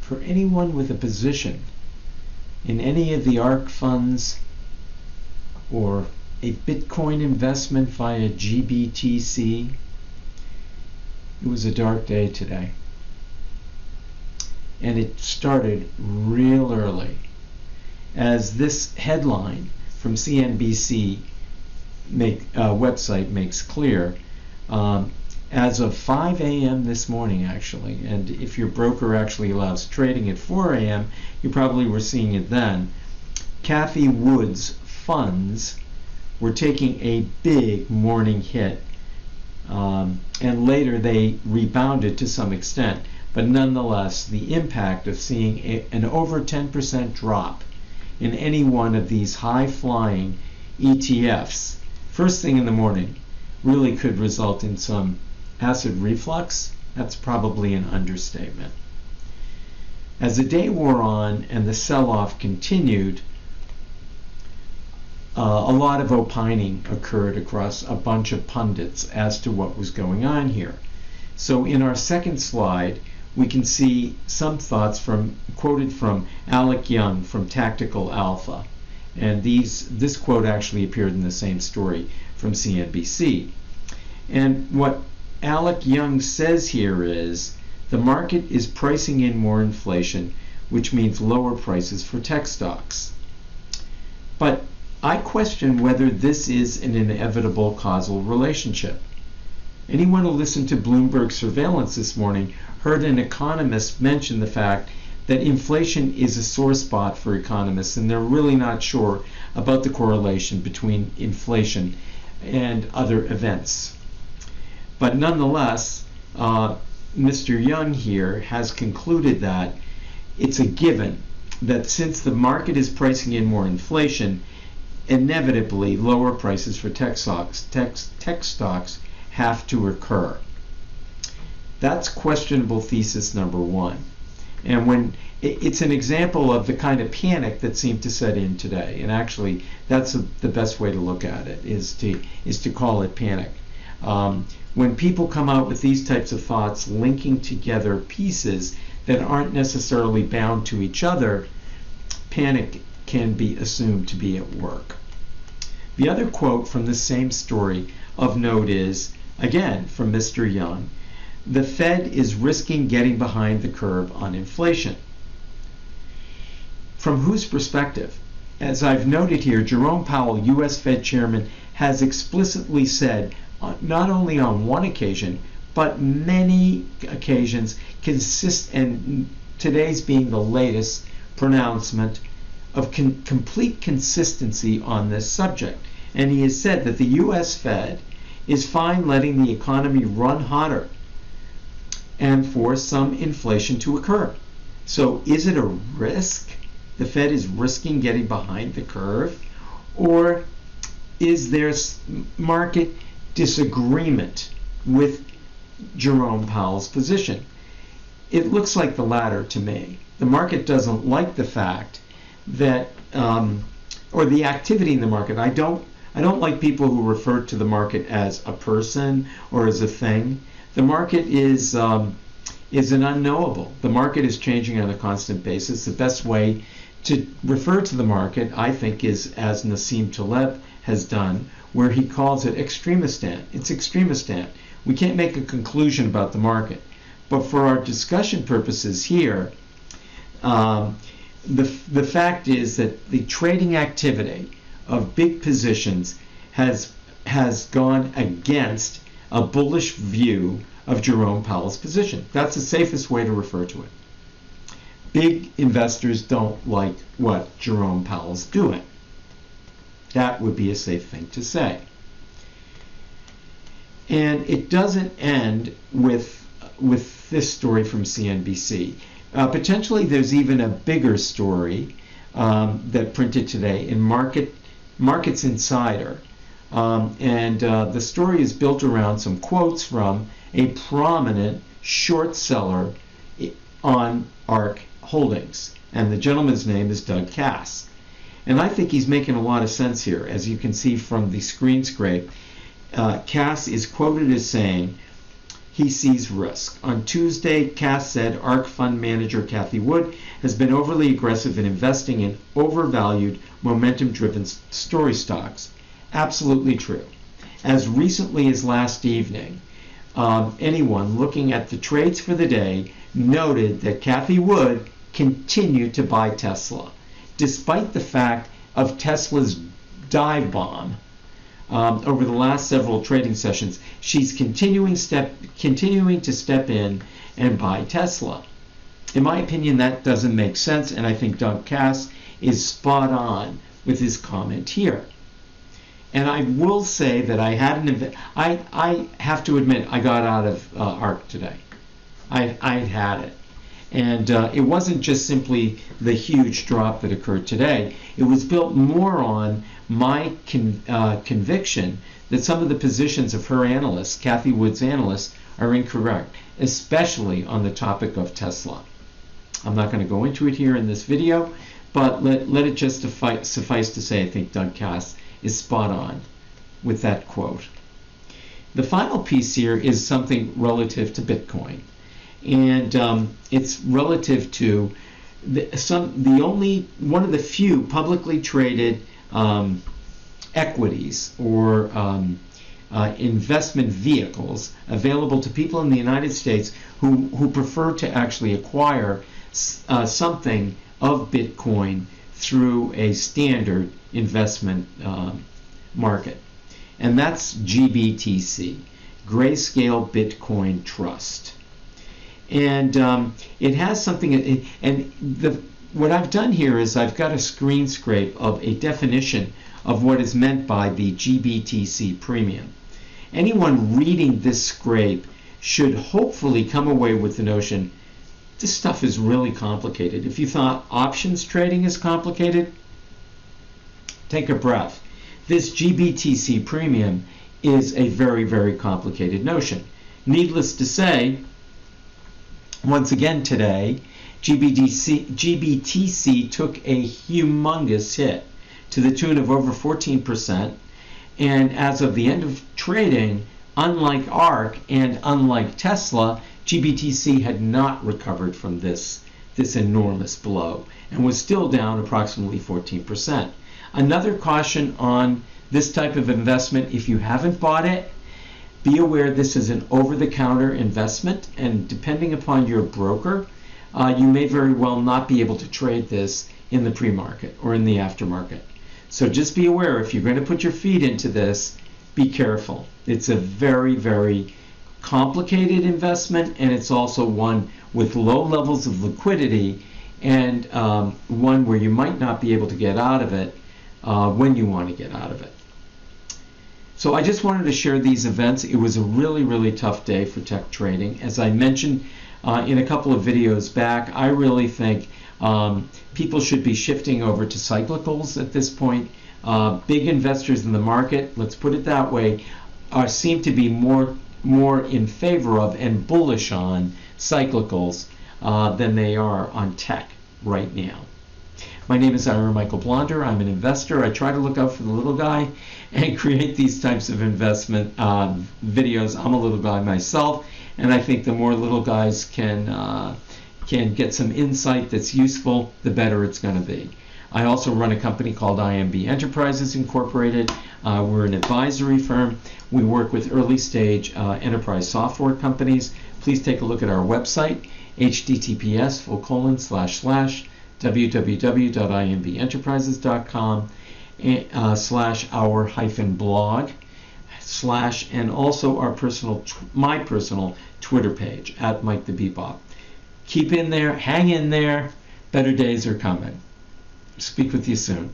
for anyone with a position in any of the ARK funds or a Bitcoin investment via GBTC, it was a dark day today. And it started real early. As this headline from CNBC website makes clear, as of 5 a.m. this morning, actually, and if your broker actually allows trading at 4 a.m., you probably were seeing it then, Cathie Wood's funds were taking a big morning hit, and later they rebounded to some extent. But nonetheless, the impact of seeing an over 10% drop in any one of these high-flying ETFs first thing in the morning really could result in some acid reflux. That's probably an understatement. As the day wore on and the sell-off continued, a lot of opining occurred across a bunch of pundits as to what was going on here. So in our second slide, we can see some thoughts quoted from Alec Young from Tactical Alpha. And this quote actually appeared in the same story from CNBC. And what Alec Young says here is, the market is pricing in more inflation, which means lower prices for tech stocks. But I question whether this is an inevitable causal relationship. Anyone who listened to Bloomberg surveillance this morning heard an economist mention the fact that inflation is a sore spot for economists, and they're really not sure about the correlation between inflation and other events. But nonetheless, Mr. Young here has concluded that it's a given that since the market is pricing in more inflation, inevitably lower prices for tech stocks have to occur. That's questionable thesis number one. And when it's an example of the kind of panic that seemed to set in today, and actually that's the best way to look at it, is to call it panic. When people come out with these types of thoughts linking together pieces that aren't necessarily bound to each other, panic can be assumed to be at work. The other quote from the same story of note is, again, from Mr. Young, the Fed is risking getting behind the curve on inflation. From whose perspective? As I've noted here, Jerome Powell, U.S. Fed Chairman, has explicitly said, not only on one occasion, but many occasions, and today's being the latest pronouncement, of complete consistency on this subject. And he has said that the U.S. Fed is fine letting the economy run hotter and for some inflation to occur. So is it a risk? The Fed is risking getting behind the curve? Or is there market disagreement with Jerome Powell's position? It looks like the latter to me. The market doesn't like the fact that, or the activity in the market. I don't like people who refer to the market as a person or as a thing. The market is an unknowable. The market is changing on a constant basis. The best way to refer to the market, I think, is as Nassim Taleb has done, where he calls it extremistan. It's extremistan. We can't make a conclusion about the market. But for our discussion purposes here, the fact is that the trading activity of big positions has gone against a bullish view of Jerome Powell's position. That's the safest way to refer to it. Big investors don't like what Jerome Powell's doing. That would be a safe thing to say. And it doesn't end with this story from CNBC. Potentially there's even a bigger story that printed today in Markets Insider. And the story is built around some quotes from a prominent short seller on ARK Holdings. And the gentleman's name is Doug Cass. And I think he's making a lot of sense here. As you can see from the screen scrape, Cass is quoted as saying he sees risk. On Tuesday, Cass said ARK fund manager Cathie Wood has been overly aggressive in investing in overvalued, momentum-driven story stocks. Absolutely true. As recently as last evening, anyone looking at the trades for the day noted that Cathie Wood continued to buy Tesla, despite the fact of Tesla's dive bomb. Over the last several trading sessions, she's continuing to step in and buy Tesla. In my opinion, that doesn't make sense, and I think Doug Cass is spot on with his comment here. And I will say that I have to admit, I got out of ARK today. I had it. And it wasn't just simply the huge drop that occurred today. It was built more on my conviction that some of the positions of her analysts, Cathie Wood's analysts, are incorrect, especially on the topic of Tesla. I'm not going to go into it here in this video, but let it just suffice to say I think Doug Cass is spot on with that quote. The final piece here is something relative to Bitcoin. And it's relative to one of the few publicly traded equities or investment vehicles available to people in the United States who prefer to actually acquire something of Bitcoin through a standard investment market. And that's GBTC, Grayscale Bitcoin Trust. And it has something, what I've done here is I've got a screen scrape of a definition of what is meant by the GBTC premium. Anyone reading this scrape should hopefully come away with the notion this stuff is really complicated. If you thought options trading is complicated, take a breath. This GBTC premium is a very, very complicated notion. Needless to say, once again today, GBTC took a humongous hit to the tune of over 14%. And as of the end of trading, unlike ARK and unlike Tesla, GBTC had not recovered from this enormous blow and was still down approximately 14%. Another caution on this type of investment, if you haven't bought it, be aware this is an over-the-counter investment, and depending upon your broker, you may very well not be able to trade this in the pre-market or in the aftermarket. So just be aware, if you're going to put your feet into this, be careful. It's a very, very complicated investment, and it's also one with low levels of liquidity and one where you might not be able to get out of it when you want to get out of it. So I just wanted to share these events. It was a really, really tough day for tech trading. As I mentioned in a couple of videos back, I really think people should be shifting over to cyclicals at this point. Big investors in the market, let's put it that way, seem to be more in favor of and bullish on cyclicals than they are on tech right now. My name is Ira Michael Blonder. I'm an investor. I try to look out for the little guy and create these types of investment videos. I'm a little guy myself, and I think the more little guys can get some insight that's useful, the better it's going to be. I also run a company called IMB Enterprises Incorporated. We're an advisory firm. We work with early stage enterprise software companies. Please take a look at our website, https://www.imbeenterprises.com /our-blog/ and also our my personal Twitter page at Mike the Bebop. Keep in there, hang in there, better days are coming. Speak with you soon.